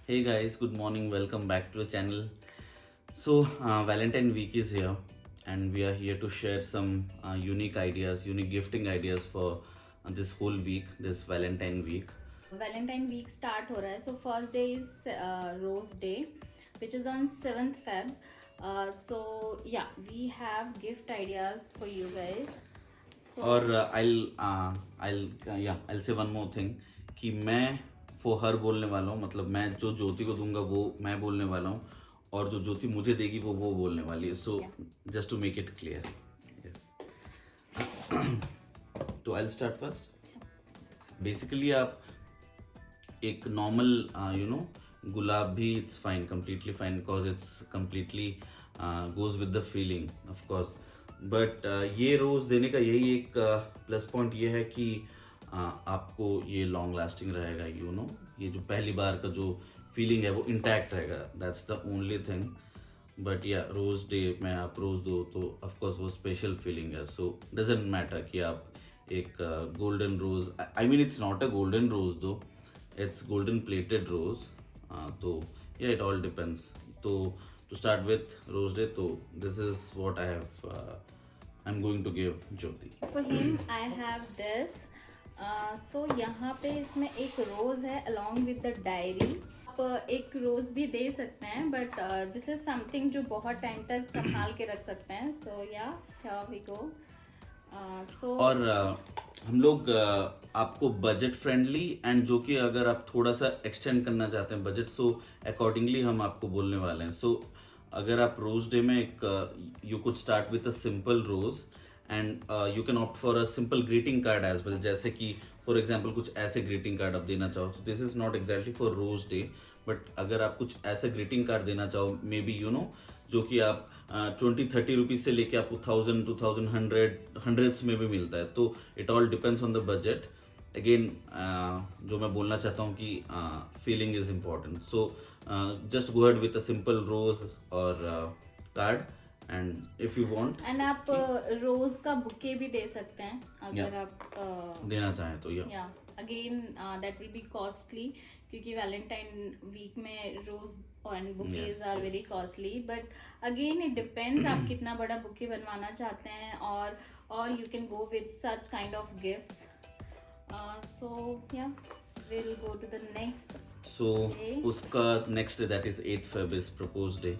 Hey guys, good morning. Welcome back to the channel. So, Valentine week is here, and we are here to share some unique ideas, unique gifting ideas for this whole week, this Valentine week. Valentine week start हो रहा है. So first day is rose day which is on 7th Feb. So yeah, we have gift ideas for you guys. So और I'll say one more thing कि मैं for her बोलने वाला हूँ, मतलब मैं जो ज्योति को दूंगा वो मैं बोलने वाला हूँ, और जो ज्योति मुझे देगी वो बोलने वाली है. So just to make it clear. Yes. तो आई स्टार्ट फर्स्ट. बेसिकली आप एक नॉर्मल गुलाब भी it's fine, completely fine, because it's completely goes with the feeling of course. But ये रोज़ देने का यही एक प्लस पॉइंट ये है कि आपको ये लॉन्ग लास्टिंग रहेगा. ये जो पहली बार का जो फीलिंग है वो इंटैक्ट रहेगा. That's the only thing. But या रोज़ डे में आप रोज़ दो तो ऑफकोर्स वो स्पेशल फीलिंग है. सो डजेंट मैटर कि आप एक golden rose, I mean it's not a golden rose though, it's golden plated rose. So yeah, it all depends. So to start with rose day, so this is what I have I'm going to give Jyoti. for him I have this. So यहाँ पे इसमें एक रोज है along with the diary. आप एक रोज भी दे सकते हैं, बट दिस इज समथिंग जो बहुत टाइम तक संभाल के रख सकते हैं. सो या हियर वी गो. सो और हम लोग आपको बजट फ्रेंडली एंड जो कि अगर आप थोड़ा सा एक्सटेंड करना चाहते हैं बजट, सो अकॉर्डिंगली हम आपको बोलने वाले हैं. सो अगर आप रोज डे में एक you could start with a simple rose and you can opt for a simple greeting card as well. जैसे कि फॉर एग्जाम्पल कुछ ऐसे ग्रीटिंग कार्ड आप देना चाहो, तो this is not exactly for rose day, but अगर आप कुछ ऐसे ग्रीटिंग कार्ड देना चाहो, मे बी जो कि आप 20-30 रुपीज़ से लेके आपको 1000, 2000, 100 हंड्रेड्स में भी मिलता है. तो it all depends on the budget. Again जो मैं बोलना चाहता हूँ कि feeling is important. So just go ahead with a simple rose और card, and if you want and आप रोज का बुके भी दे सकते हैं अगर Yeah. आप देना चाहें तो या again that will be costly, क्योंकि वैलेंटाइन वीक में rose and bouquets are very costly. But again it depends आप कितना बड़ा बुके बनवाना चाहते हैं, और you can go with such kind of gifts. So yeah will go to the next. So उसका next day that is 8th Feb is propose day.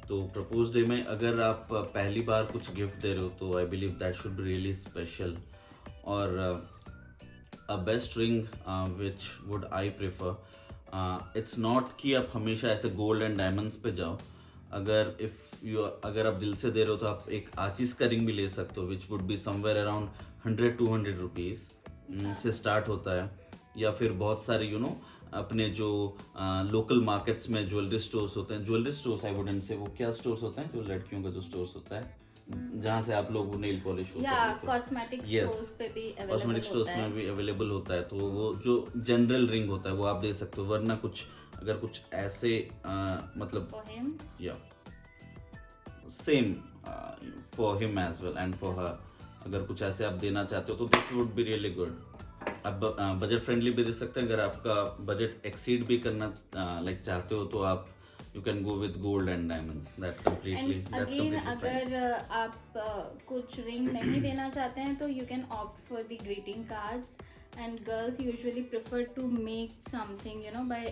तो propose day में अगर आप पहली बार कुछ गिफ्ट दे रहे हो तो I believe that should be really special. और a best ring which would I prefer, it's not कि आप हमेशा ऐसे गोल्ड एंड डायमंड्स पे जाओ. अगर आप दिल से दे रहे हो तो आप एक आचीज का रिंग भी ले सकते हो, which would be somewhere around 100-200 rupees से स्टार्ट होता है. या फिर बहुत सारे अपने जो लोकल मार्केट्स में ज्वेलरी स्टोर्स होते हैं, jewellery stores I wouldn't say, वो क्या स्टोर्स होते हैं जो लड़कियों का जो स्टोर्स होता है जहाँ से आप लोग नेल पॉलिश या कॉस्मेटिक स्टोर्स पे भी कॉस्मेटिक स्टोर्स में भी अवेलेबल होता है. तो वो जो जनरल रिंग होता है वो आप दे सकते हो. वरना अगर कुछ ऐसे मतलब फॉर हिम. या same for him as well and for her, अगर कुछ ऐसे आप देना चाहते हो तो this would be really good. आप बजट फ्रेंडली भी दे सकते हैं. अगर आपका बजट एक्सीड भी करना लाइक चाहते हो तो आप you can go with gold and diamonds. That completely and again अगर आप कुछ रिंग नहीं देना चाहते हैं तो you can opt for the greeting cards. And girls usually prefer to make something by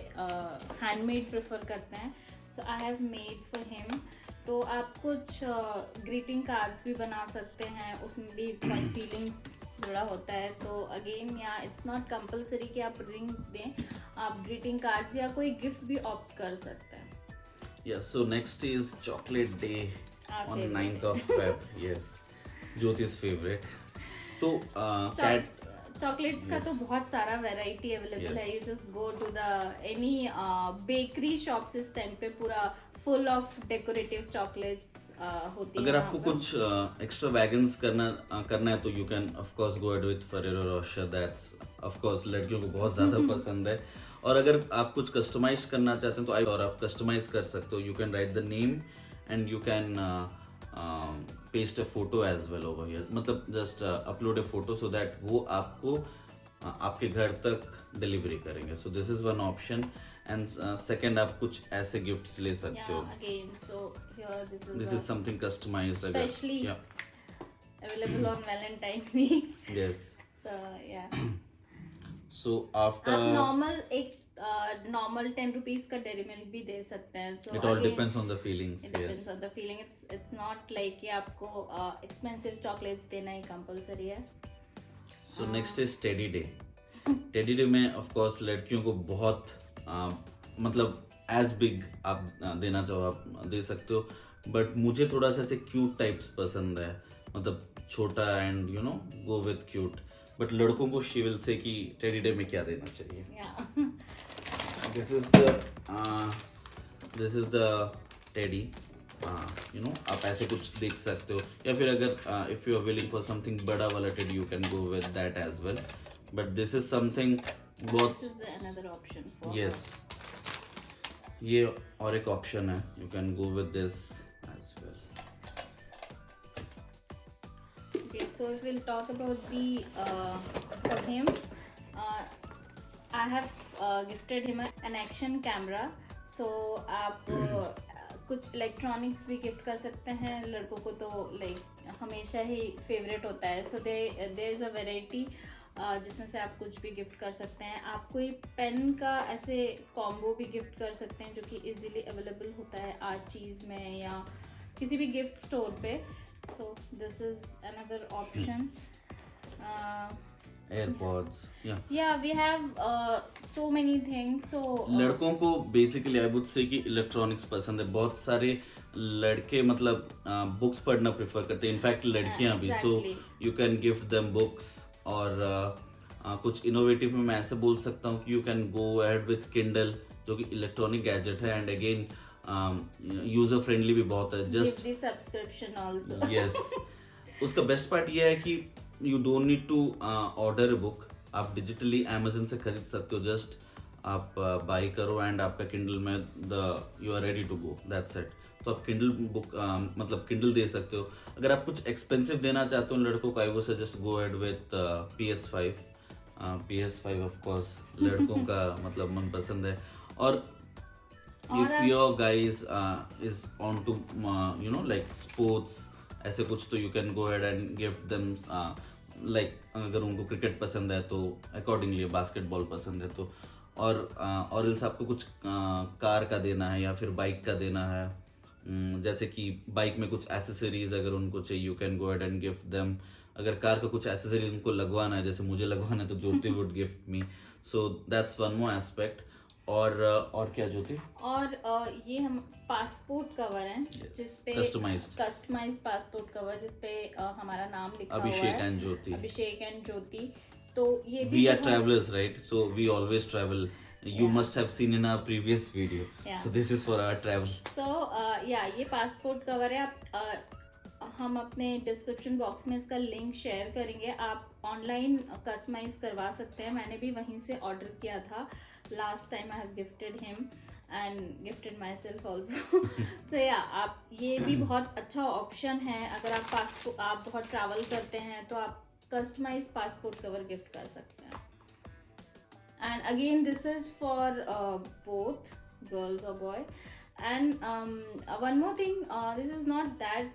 handmade prefer करते हैं. So I have made for him. तो आप कुछ ग्रीटिंग कार्ड्स भी बना सकते हैं, उसमें भी फीलिंग्स जुड़ा होता है. तो अगेन या इट्स नॉट कंपलसरी कि आप रिंग दें, आप ग्रीटिंग कार्ड्स या कोई गिफ्ट भी ऑप्ट कर सकते हैं. Yeah, so next is chocolate day Our on favorite. 9th of Feb. Yes, Jyoti's favorite. तो cat चॉकलेट्स का Yes. तो बहुत सारा वैरायटी अवेलेबल है. Yes. You just go to the any bakery shops. इस टाइम पे पूरा फुल ऑफ डेकोरेटिव चॉकलेट्स होती है. अगर आपको कुछ एक्स्ट्रा वैगन्स करना है तो you can of course go ahead with Ferrero Rocher. That's of course लड़कियों को बहुत ज़्यादा पसंद है. और अगर आप कुछ कस्टमाइज करना चाहते हैं तो और आप कस्टमाइज कर सकते हो. You can write the name and you can paste a photo as well over here. मतलब just upload a photo so that वो आपको आपके घर तक डिलीवरी करेंगे. So this is one option. And second, आप कुछ ऐसे गिफ्ट्स ले सकते हो. Yeah, again, so here this is something customised. Especially available on Valentine week. Yes. So yeah. So after आप नॉर्मल 10 रुपीज का डेयरी मिल्क भी दे सकते हैं. So it all again, depends on the feelings. it depends Yes. on the feeling. It's not like कि आपको expensive chocolates देना ही compulsory है. So next is teddy day. Teddy day में ऑफ कोर्स लड़कियों को बहुत मतलब एज बिग आप देना चाहो आप दे सकते हो. बट मुझे थोड़ा सा ऐसे क्यूट टाइप्स पसंद है, मतलब छोटा and you no go with cute. But लड़कों को शी विल से कि टेडी डे में क्या देना चाहिए. Yeah. This is the teddy. You know आप ऐसे कुछ देख सकते हो, या फिर अगर if you are willing for something बड़ा वाला teddy you can go with that as well. But this is something बहुत. This is another option for yes, ये और एक ऑप्शन है. You can go with this as well. Okay, so if we'll talk about for him, I have gifted him an action camera. So आप कुछ electronics भी gift कर सकते हैं. लड़कों को तो लाइक हमेशा ही फेवरेट होता है. So there is a variety जिसमें से आप कुछ भी गिफ्ट कर सकते हैं. आप कोई पेन का ऐसे कॉम्बो भी गिफ्ट कर सकते हैं जो कि इजीली अवेलेबल होता है आर्ट चीज़ में या किसी भी गिफ्ट स्टोर पे. So this is another option. AirPods. Yeah, we have so many things. So लड़कों को बेसिकली आई वुड से कि इलेक्ट्रॉनिक्स पसंद है. बहुत सारे लड़के मतलब बुक्स पढ़ना प्रेफर करते हैं, इनफैक्ट लड़कियां भी. सो exactly. You can gift them books. और कुछ इनोवेटिव में मैं ऐसे बोल सकता हूँ कि you can go ahead with Kindle, जो कि इलेक्ट्रॉनिक गैजेट है एंड अगेन यूजर फ्रेंडली भी बहुत है. Just give the subscription also. Yes. उसका बेस्ट पार्ट ये है कि you don't need to order a book. आप डिजिटली अमेजन से खरीद सकते हो. जस्ट आप बाई करो एंड आपका किंडल में you are ready to go. That's it. तो आप किंडल बुक मतलब किंडल दे सकते हो. अगर आप कुछ एक्सपेंसिव देना चाहते हो लड़कों को, I would suggest go ahead with PS5. PS5 of course लड़कों का मतलब मन पसंद है. और if your guys is on to you know like sports ऐसे कुछ, तो you can go ahead and give them like अगर उनको क्रिकेट पसंद है तो अकॉर्डिंगली बास्केटबॉल पसंद है तो. और इल्स आपको कुछ कार का देना है या फिर बाइक का देना है. जैसे कि बाइक में कुछ एसेसरीज अगर उनको चाहिए you can go ahead and gift them. अगर कार का कुछ एसेसरीज उनको लगवाना है, जैसे मुझे लगवाना है, तो Jyoti would gift me. So that's one more aspect. और क्या ज्योति? और ये हम पासपोर्ट कवर है जिसपे कस्टमाइज्ड पासपोर्ट कवर जिसपे हमारा नाम लिखा हुआ है अभिषेक एंड ज्योति. अभिषेक एंड ज्योति. तो ये भी we are travellers right, so we always travel. You must have seen in our previous video. Yeah. So this is for our travel. So ये पासपोर्ट कवर है. आप हम अपने डिस्क्रिप्शन बॉक्स में इसका लिंक शेयर करेंगे. आप ऑनलाइन कस्टमाइज करवा सकते हैं. मैंने भी वहीं से ऑर्डर किया था. Last time I have gifted him and gifted my self also. तो आप ये भी बहुत अच्छा ऑप्शन है. अगर आप बहुत ट्रैवल करते हैं तो आप कस्टमाइज पासपोर्ट कवर गिफ्ट कर सकते हैं. And again this is for both girls or boy. And one more thing, this is not that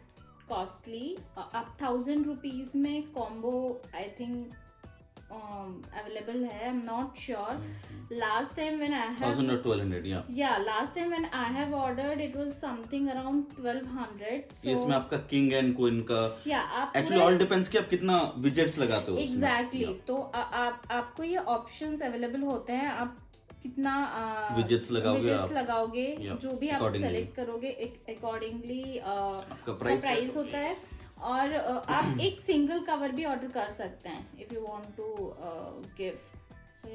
costly. up 1000 rupees में combo I think available है. I'm not sure. Last time when I have 1000 or 1200 yeah last time when I have ordered it was something around 1200. So इसमें आपका king and queen का आप actually all depends कि आप कितना widgets लगाते हो. एग्जैक्टली. तो आपको ये ऑप्शंस अवेलेबल होते हैं. आप कितना विजेट्स लगाओगे जो भी आप सेलेक्ट करोगे अकॉर्डिंगली प्राइस होता है. और आप एक सिंगल कवर भी ऑर्डर कर सकते हैं if you want to gift. So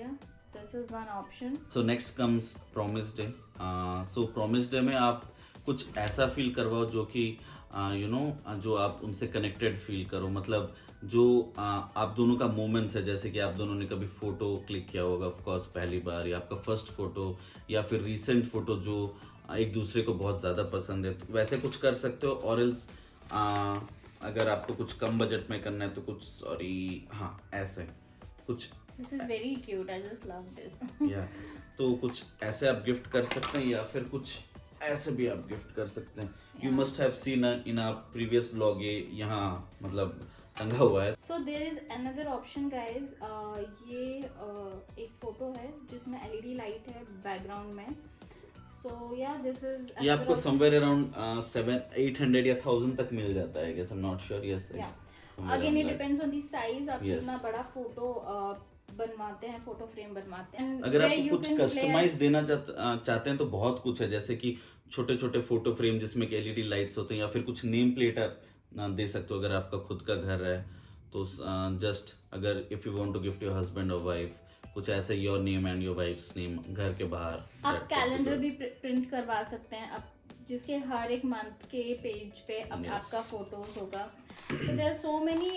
this is one option. So next comes promise day. So promise day में आप कुछ ऐसा फील करवाओ जो कि यू नो जो आप उनसे कनेक्टेड फील करो. मतलब जो आप दोनों का मोमेंट्स है, जैसे कि आप दोनों ने कभी फोटो क्लिक किया होगा ऑफ कोर्स पहली बार, या आपका फर्स्ट फोटो या फिर रीसेंट फोटो जो एक दूसरे को बहुत ज़्यादा पसंद है, तो वैसे कुछ कर सकते हो. और एल्स अगर आपको कुछ कम बजट में करना है तो कुछ ऐसे कुछ This is very cute. I just love this. या तो कुछ ऐसे आप गिफ्ट कर सकते हैं या फिर कुछ ऐसे भी आप गिफ्ट कर सकते हैं. You must have seen in a previous vlog, ये यहाँ मतलब टंगा हुआ है. So there is another option guys. ये एक फोटो है जिसमें LED लाइट है बैकग्राउंड में. So yeah, this is ये आपको another option. समवेयर अराउंड 700-800 या 1000 तक मिल जाता है. Guess I am not sure. Yes Yeah. Again, it depends on the size. आप Yes. कितना बड़ा फोटो बनवाते हैं, फोटो फ्रेम बनवाते हैं. अगर Where आपको you कुछ can कस्टमाइज देना चाहते हैं तो बहुत कुछ है, जैसे कि छोटे छोटे फोटो फ्रेम जिसमें LED लाइट्स होते हैं, या फिर कुछ नेम प्लेट आप दे सकते हो अगर आपका खुद का घर है तो. जस्ट अगर if you want to gift your husband और वाइफ, कुछ ऐसे your name and your wife's name घर के बाहर. आप कैलेंडर भी प्रिंट करवा सकते हैं, आप जिसके हर एक मंथ के पेज पे Yes. आपका फोटोज होगा. So there are so many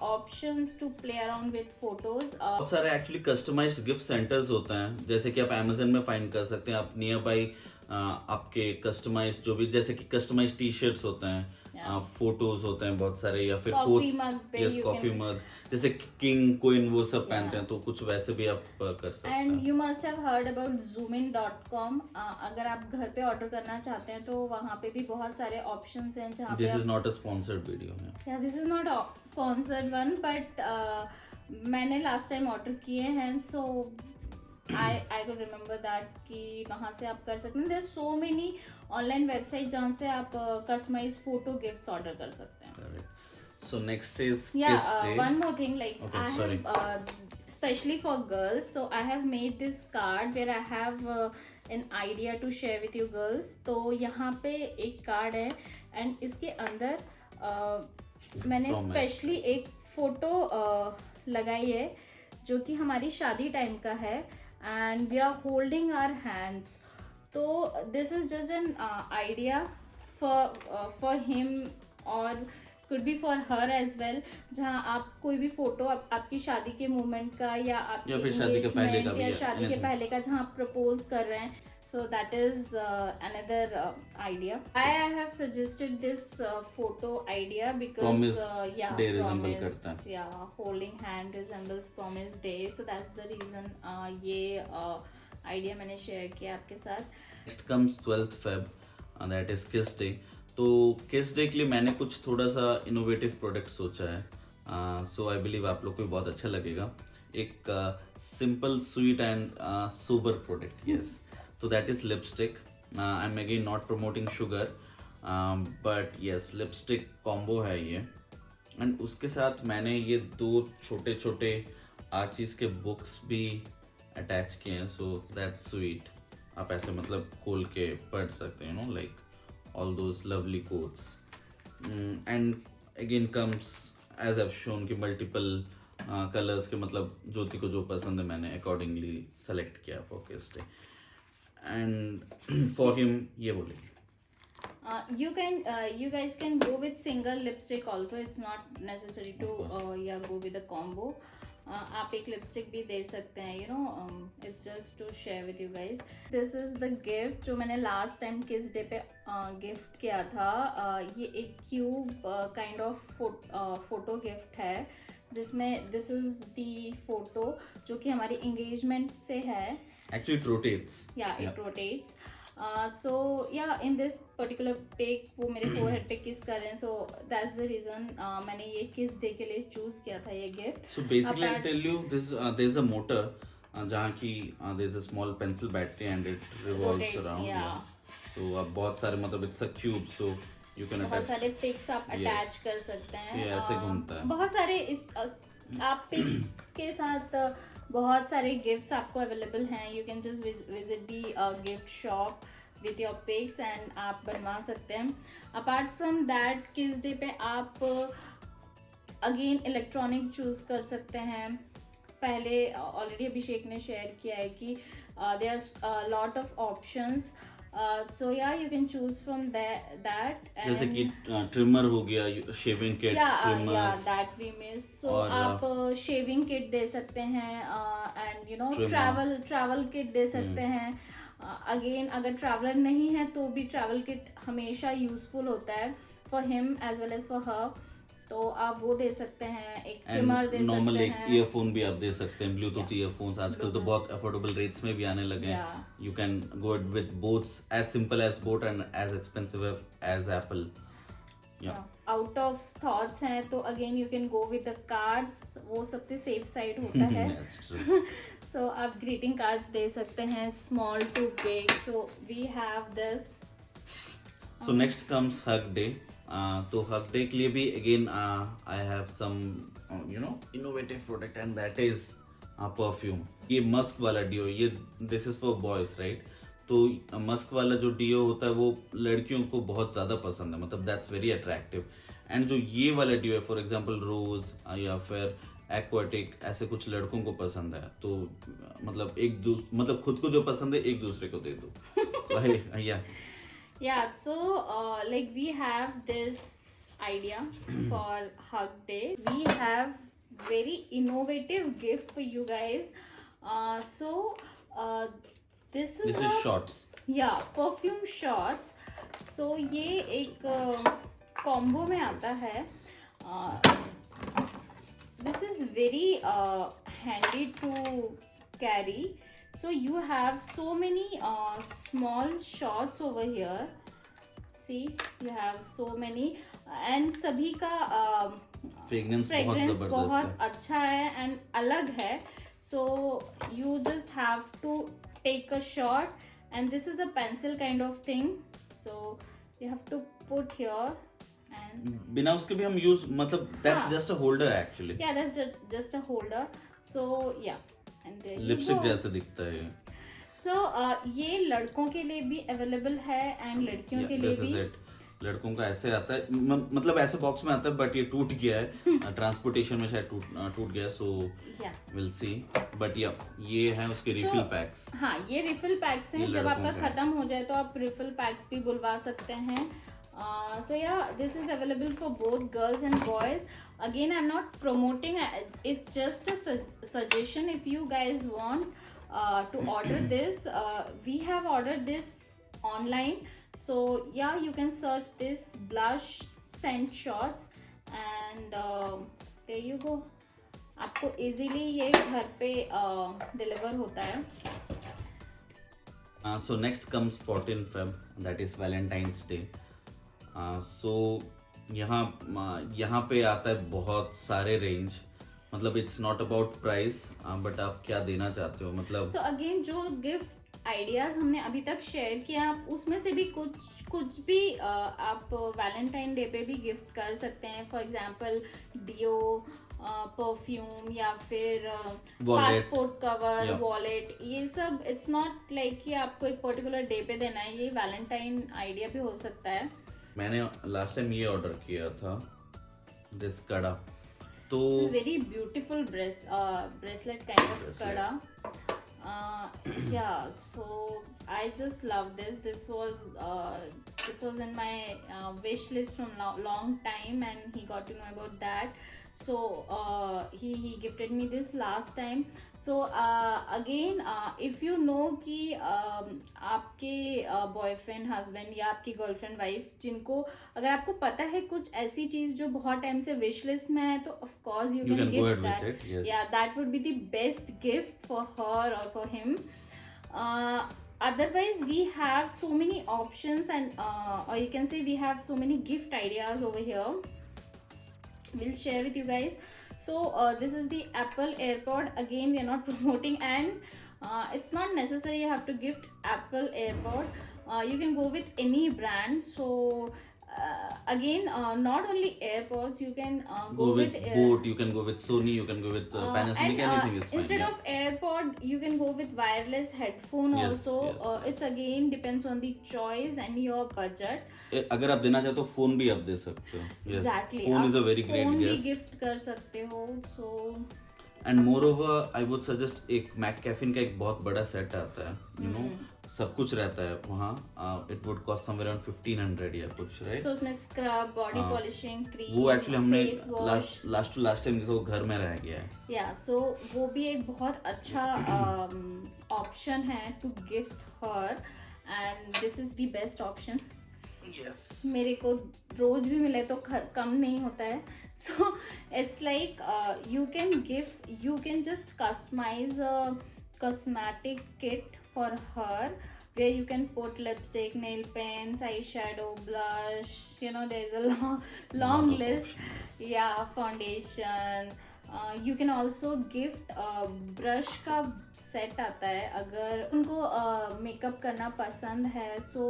options to play around with photos. बहुत सारे एक्चुअली कस्टमाइज्ड गिफ्ट सेंटर्स होते हैं, जैसे कि आप अमेजन में फाइंड कर सकते हैं. आप नियर बाई आपके कस्टमाइज जो भी, जैसे कि कस्टमाइज टी शर्ट्स होते हैं, फोटोज होते हैं बहुत सारे, या फिर Coffee mug पे यस you कॉफी can- मग, जैसे किंग क्वीन वो सब पहनते हैं, तो कुछ वैसे भी आप कर सकते एंड हैं. You must have heard about zoomin.com. अगर आप घर पे ऑर्डर करना चाहते हैं तो वहाँ पे भी बहुत सारे ऑप्शंस हैं जहाँ पे this is not a sponsored video. या this is not sponsored one, but मैंने लास्ट टाइम ऑर्डर किए हैं, so I could remember that कि वहाँ से आप कर सकते हैं. There so many online website जहाँ से आप कस्टमाइज फोटो गिफ्ट्स ऑर्डर कर सकते हैं. Correct. So next is Yeah, kiss day. one more thing, like Okay, I sorry. have, especially for girls, so I have made this card where I have an idea to share with you girls. तो यहाँ पे एक card है and इसके अंदर मैंने Promise. Specially एक photo लगाई है जो कि हमारी शादी टाइम का है and we are holding our hands. तो this is just an idea for him or could be for her as well, जहाँ आप कोई भी फोटो आपकी शादी के मोमेंट का या आपकी या फिर शादी के पहले का engagement भी या है, शादी के anything. पहले का जहाँ आप प्रपोज कर रहे हैं. So that is another idea. I have suggested this photo idea because Promise yeah, day resemble promise, करता है. yeah, holding hand resembles promise day. So that's the reason ये idea मैंने share किया आपके साथ. Next comes 12th Feb, that is किस day. तो किस डे के लिए मैंने कुछ थोड़ा सा इनोवेटिव प्रोडक्ट सोचा है, सो आई बिलीव आप लोग को भी बहुत अच्छा लगेगा. एक simple sweet and sober product. Yes, तो that is lipstick. I am again not promoting Sugar, but yes lipstick combo है ये. एंड उसके साथ मैंने ये 2 छोटे छोटे आर्चीज के बुक्स भी अटैच किए हैं. So that's sweet. आप ऐसे मतलब खोल के पढ़ सकते हैं, no like all those lovely quotes. And again comes as I have shown कि मल्टीपल कलर्स के, मतलब ज्योति को जो पसंद है मैंने अकॉर्डिंगली सेलेक्ट किया for kiss day. And for him ये बोलेगी. You guys can go with single lipstick also. It's not necessary to Of go with a combo. आप एक लिपस्टिक भी दे सकते हैं, you know. It's just to share with you guys. This is the gift जो मैंने last time किस day पे गिफ्ट किया था. ये एक cube kind of photo gift है जिसमें दिस इज दी फोटो जो कि हमारी एंगेजमेंट से है. Actually it rotates. Yeah, it rotates. So yeah, in this particular pic वो मेरे forehead पे kiss कर रहे हैं. So that's the reason मैंने ये kiss day के लिए choose किया था ये gift. So basically I'll Apart- tell you this, there's a motor जहाँ की there's a small pencil battery and it revolves Rotate, around. yeah. So अब बहुत सारे मतलब it's a cube, so you can बहुत attach. सारे pics आप Yes. attach कर सकते हैं. ये ऐसे घूमता है. बहुत सारे आप pics के साथ बहुत सारे गिफ्ट्स आपको अवेलेबल हैं. You can just visit the gift shop with your pics and आप बनवा सकते हैं. Apart from that kiss day पे आप अगेन इलेक्ट्रॉनिक चूज़ कर सकते हैं. पहले ऑलरेडी अभिषेक ने शेयर किया है कि there are lot of options. So yeah, you can choose from that. जैसे and- कि ट्रिमर हो गया, shaving kit, yeah, trimmers. that we miss. So और, आप शेविंग किट दे सकते हैं and you know Trimmer. Travel kit दे सकते हैं. अगेन अगर ट्रैवलर नहीं है तो भी ट्रैवल किट हमेशा यूजफुल होता है for him as well as for her. तो आप वो दे सकते हैं, एक एंड ट्रिमर दे नॉर्मल सकते एक हैं। ईयरफोन भी आप दे सकते हैं, ब्लूटूथ Yeah. ईयरफोन्स आजकल तो Bluetooth. बहुत अफोर्डेबल रेट्स में भी आने लगे हैं. Yeah. You can go with both, as simple as boat and as expensive as Apple. Out of thoughts हैं तो again you can go with the cards, वो सबसे सेफ साइड होता है. That's true. सो आप ग्रीटिंग कार्ड्स दे सकते हैं, small to big. So we have this. So next comes hug day. तो hug day के लिए भी again I have some innovative product and that is perfume. ये मस्क वाला डिओ, ये this is for boys, right? तो मस्क वाला जो डिओ होता है वो लड़कियों को बहुत ज़्यादा पसंद है, मतलब दैट्स वेरी अट्रैक्टिव. एंड जो ये वाला डिओ है फॉर एग्जांपल रोज या फिर एक्वाटिक, ऐसे कुछ लड़कों को पसंद है, तो मतलब खुद को जो पसंद है एक दूसरे को दे दो. Yeah, so like we have this idea for Hug Day. We have very innovative gift for you guys. This is shots. Yeah, perfume shots. So ये एक combo में आता है. This is very handy to carry. So you have so many small shots over here. See, you have so many and सभी का fragrance बहुत अच्छा है and अलग है. So you just have to take a shot and this is a pencil kind of thing. So you have to put here and बिना उसके भी हम यूज, मतलब that's just a holder actually. Yeah, that's just a holder. So yeah. Lipstick जैसे दिखता है. So ये लड़कों के लिए भी अवेलेबल है एंड लड़कियों के लिए भी. लड़कों का ऐसे आता है, मतलब ऐसे बॉक्स में आता है, बट ये टूट गया है ट्रांसपोर्टेशन में, शायद टूट गया. सो विल सी, बट ये है उसके रिफिल पैक्स. हाँ, ये रिफिल पैक्स हैं. जब आपका खत्म हो जाए तो आप रिफिल पैक्स भी बुलवा सकते हैं. So yeah, this is available for both girls and boys. Again, I'm not promoting, it's just a suggestion. If you guys want to order this, we have ordered this online. So yeah, you can search this blush scent shots and there you go. आपको easily ये घर पे deliver होता है. So next comes 14 Feb, that is Valentine's Day. सो यहाँ पे आता है बहुत सारे रेंज, मतलब it's not about price but आप क्या देना चाहते हो. मतलब सो अगेन जो गिफ्ट आइडियाज हमने अभी तक शेयर किया, आप उसमें से भी कुछ भी आप वैलेंटाइन डे पे भी गिफ्ट कर सकते हैं. फॉर एग्जांपल डियो, परफ्यूम या फिर पासपोर्ट कवर, वॉलेट, ये सब. इट्स नॉट लाइक कि आपको एक पर्टिकुलर डे पे देना है, ये वैलेंटाइन आइडिया भी हो सकता है. मैंने लास्ट टाइम ये ऑर्डर किया था, दिस कड़ा. तो very beautiful bracelet kind of कड़ा. Yeah, so I just love this. This was in my wish list from long time and he got to know about that. So he gifted me this last time. So again, if you know कि आपके boyfriend, husband या आपकी girlfriend, wife, जिनको अगर आपको पता है कुछ ऐसी चीज जो बहुत टाइम से विश लिस्ट में है, तो of course you can gift that. या that would be the best gift for her और for him. Otherwise we have so many options and or you can say we have so many gift ideas over here. We'll share with you guys. So this is the Apple AirPod. Again, we are not promoting and it's not necessary you have to gift Apple AirPod. You can go with any brand. So again, not only AirPods, you can go with Boat, you can go with Sony, you can go with Panasonic, anything is fine. Instead of AirPod, you can go with wireless headphone also. It's again depends on the choice and your budget. अगर आप देना चाहते हो phone भी आप दे सकते हो. Exactly. Phone is a very great phone gift. भी गिफ्ट कर सकते हो. So and moreover, I would suggest एक McCaffin का एक बहुत बड़ा सेट आता है, you know, सब कुछ रहता है वहाँ. It would cost somewhere around 1500 या कुछ, राइट. सो उसमें स्क्रब, बॉडी पॉलिशिंग क्रीम, वो एक्चुअली हमने लास्ट टाइम देखो घर में रह गया है. या सो वो भी एक बहुत अच्छा ऑप्शन है to gift her and this is the best option. Yes. मेरे को रोज भी मिले तो कम नहीं होता है. So it's like you can just customize a cosmetic kit for her where you can put lipstick, nail paints, eyeshadow, blush, there's a long Lot of list. options. Yeah, foundation. You can also gift brush का set आता है. अगर उनको makeup करना पसंद है सो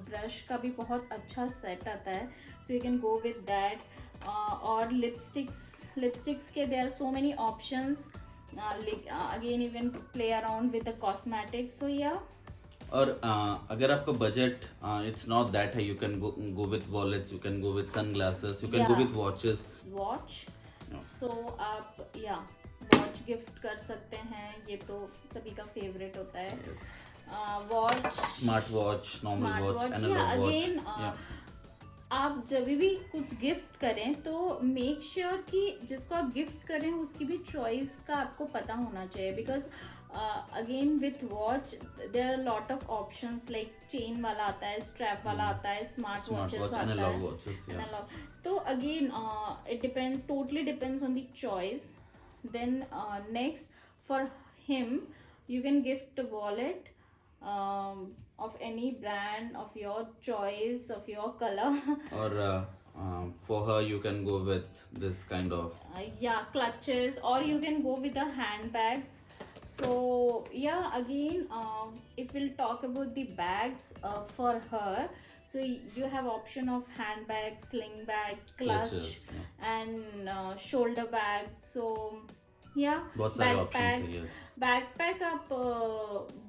brush का भी बहुत अच्छा सेट आता है, so you can go with that. और लिपस्टिक्स के there are so many options. Again you can play around with the cosmetics. So या और अगर आपका बजट इट्स नॉट दैट है, you can go with wallets, you can go with sunglasses, you can go Yeah. With watches. Watch. Yeah. So आप watch gift कर सकते हैं. ये तो सभी का फेवरेट होता है. Watch, smart watch, normal watch, analogue watch. Again आप जब भी कुछ गिफ्ट करें तो मेक श्योर कि जिसको आप गिफ्ट करें उसकी भी चॉइस का आपको पता होना चाहिए. Because again with watch there are lot of options, like chain वाला आता है, स्ट्रैप वाला आता है, स्मार्ट स्मार्ट वॉचेस वॉच, आता एनालॉग है, watches. analog. So again, it totally depends on the choice. Then next, for him, you can gift a wallet of any brand of your choice, of your color. Or for her, you can go with this kind of. Yeah, clutches, or you can go with the handbags. So yeah, again, if we'll talk about the bags for her, so you have option of handbag, sling bag, clutch, Clutches, yeah. and shoulder bag. So yeah, बहुत सारे options है, yes. Backpack आप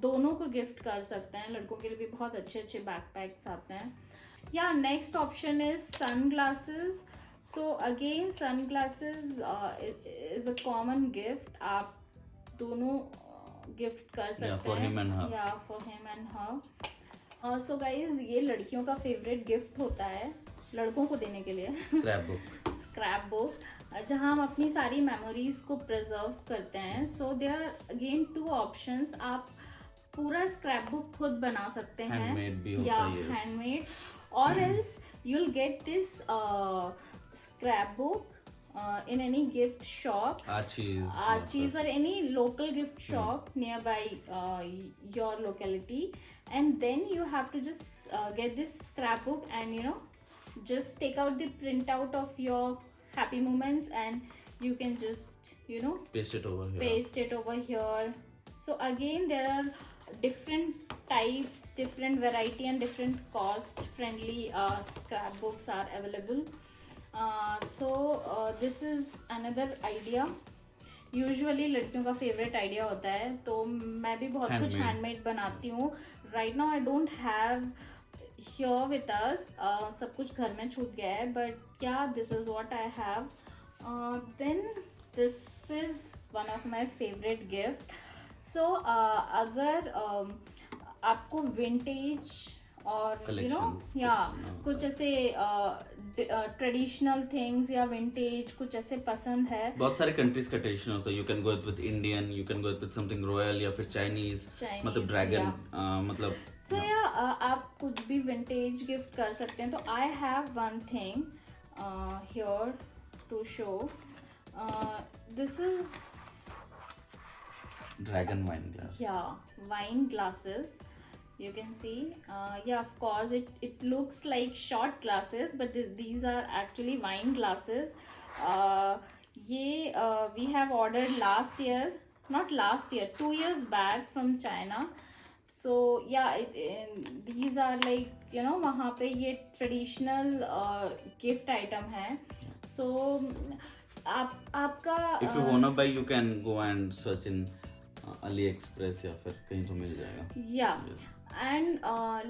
दोनों को gift कर सकते हैं. लड़कों के लिए भी बहुत अच्छे अच्छे बैकपैक्स आते हैं. या next option is sun glasses. So again sun glasses is a common gift. आप दोनों गिफ्ट कर सकते हैं. for him and her. या for him and her. So guys, ये लड़कियों का फेवरेट गिफ्ट होता है लड़कों को देने के लिए. Scrap book. स्क्रैप बुक, जहाँ हम अपनी सारी मेमोरीज को प्रिजर्व करते हैं. So there again two options. आप पूरा स्क्रैप बुक खुद बना सकते हैं. Handmade भी होता या है, yes. हैंडमेड. और else you'll get this scrapbook in any gift shop, Archie's or any local gift shop nearby your locality, and then you have to just get this scrapbook and just take out the printout of your happy moments and you can just Paste it over here. paste it over here. So again, there are different types, different variety and different cost friendly scrapbooks are available. So this is another idea. Usually लड़कियों का favourite idea होता है, तो मैं भी बहुत कुछ Handmade. Handmade बनाती हूँ. Right now I don't have here with us, सब कुछ घर में छूट गया है, but yeah this is what I have. Then this is one of my favourite gift. So अगर आपको विंटेज और Collections, या no, कुछ ऐसे ट्रेडिशनल थिंग्स या विंटेज कुछ ऐसे पसंद है, बहुत सारे कंट्रीज का ट्रेडिशन होता है. You can go with Indian, you can go with something royal या फिर चाइनीज, मतलब ड्रैगन, मतलब सो या आप कुछ भी विंटेज गिफ्ट कर सकते हैं. तो I have one thing here to show. This is dragon wine glass. wine glasses. You can see, of course it looks like short glasses, but these are actually wine glasses. We have ordered last year, not last year, 2 years back from China. So these are like वहाँ पे ये traditional gift item है. So आपका If you wanna buy, you can go and search in AliExpress या फिर कहीं तो मिल जाएगा. Yes. And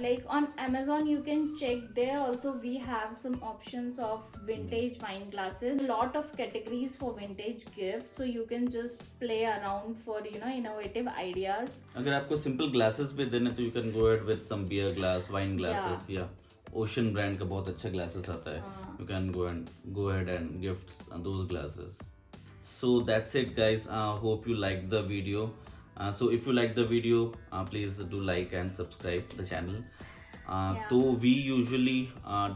like on Amazon you can check, there also we have some options of vintage wine glasses, lot of categories for vintage gifts, so you can just play around for innovative ideas. अगर आपको simple glasses भी देने तो you can go ahead with some beer glass, wine glasses, या Ocean brand का बहुत अच्छा glasses आता है. You can go ahead and gift those glasses. So that's it guys, hope you liked the video. So if you like the video, please do like and subscribe the channel. तो we usually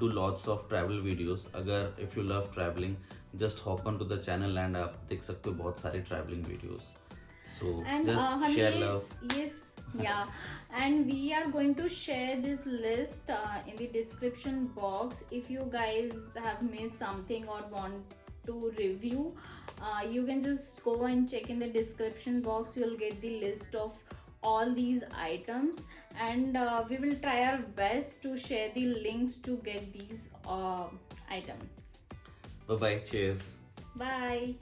do lots of travel videos. अगर if you love traveling, just hop on to the channel and आप देख सकते हो बहुत सारे traveling videos. So And just share हमें love. yes, yeah, and we are going to share this list in the description box. If you guys have missed something or want to review, you can just go and check in the description box. You'll get the list of all these items, and we will try our best to share the links to get these items. Bye bye. Cheers. Bye.